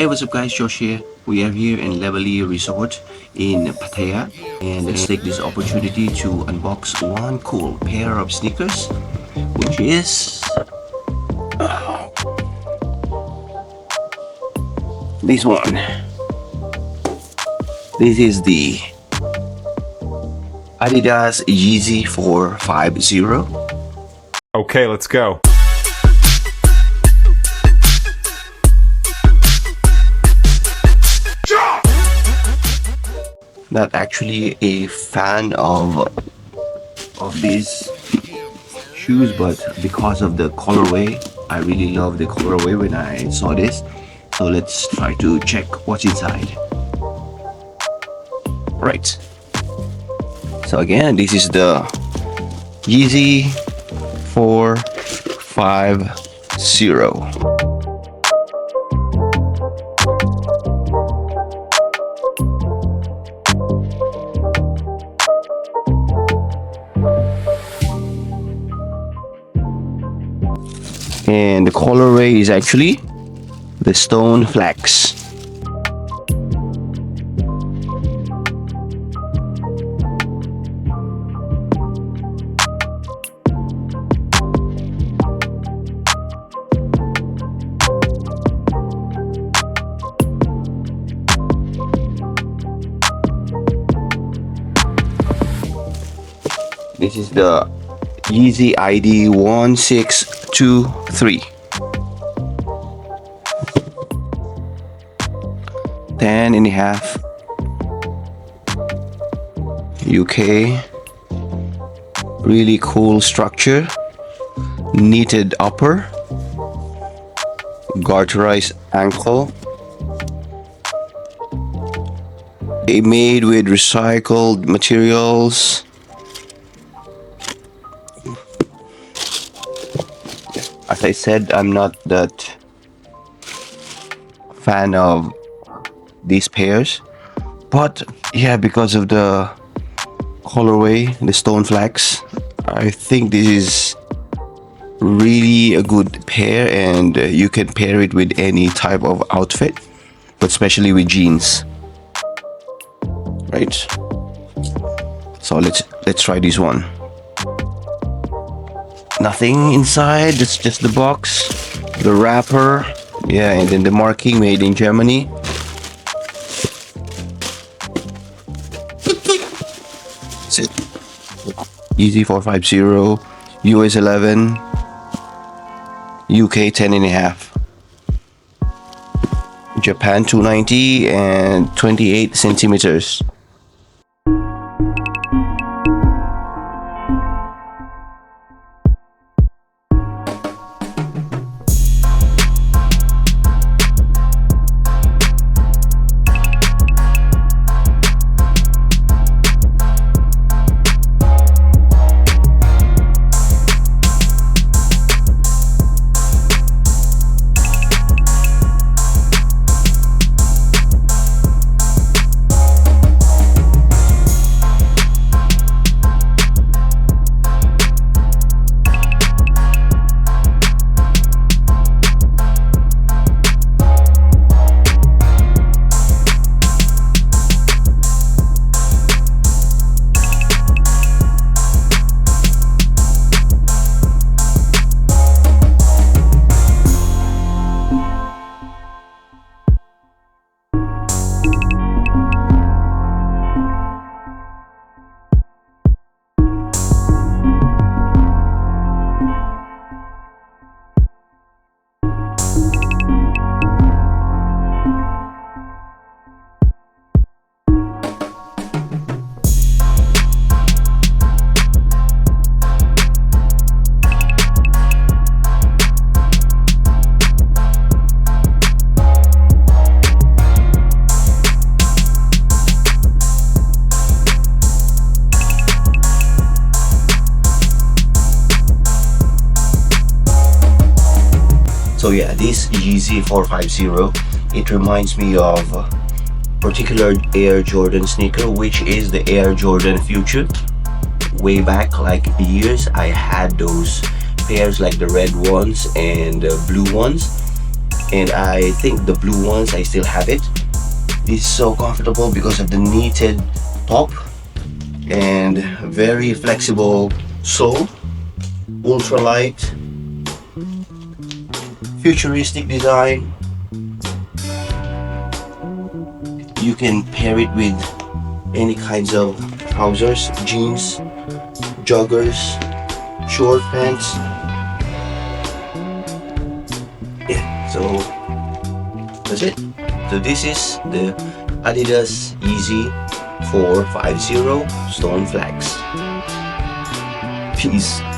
Hey, what's up guys, Josh here. We are here in Levely Resort in Pattaya, and let's take this opportunity to unbox one cool pair of sneakers, which is this one. This is the Adidas Yeezy 450. Okay, let's go. Not actually a fan of these shoes, but because of the colorway, I really love the colorway when I saw this. So let's try to check what's inside. Right. So again, this is the Yeezy 450. And the colorway is actually the stone flax. This is the Yeezy ID 1623. 10.5 UK. Really cool structure. Knitted upper. Garterized ankle. Made with recycled materials. As I said, I'm not that fan of these pairs, but yeah, because of the colorway, the stone flax, I think this is really a good pair, and you can pair it with any type of outfit, but especially with jeans, right? So let's try this one. Nothing inside, it's just the box, the wrapper, yeah, and then the marking made in Germany. That's it. Yeezy 450, US 11, UK 10.5, Japan 290 and 28 centimeters. So yeah, this Yeezy 450, it reminds me of a particular Air Jordan sneaker, which is the Air Jordan Future. Way back, like years, I had those pairs, like the red ones and the blue ones. and I think the blue ones I still have it. It's so comfortable because of the knitted top and very flexible sole, ultralight, futuristic design. You can pair it with any kinds of trousers, jeans, joggers, short pants. Yeah, so that's it. So this is the Adidas Yeezy 450 Stone Flax. Peace.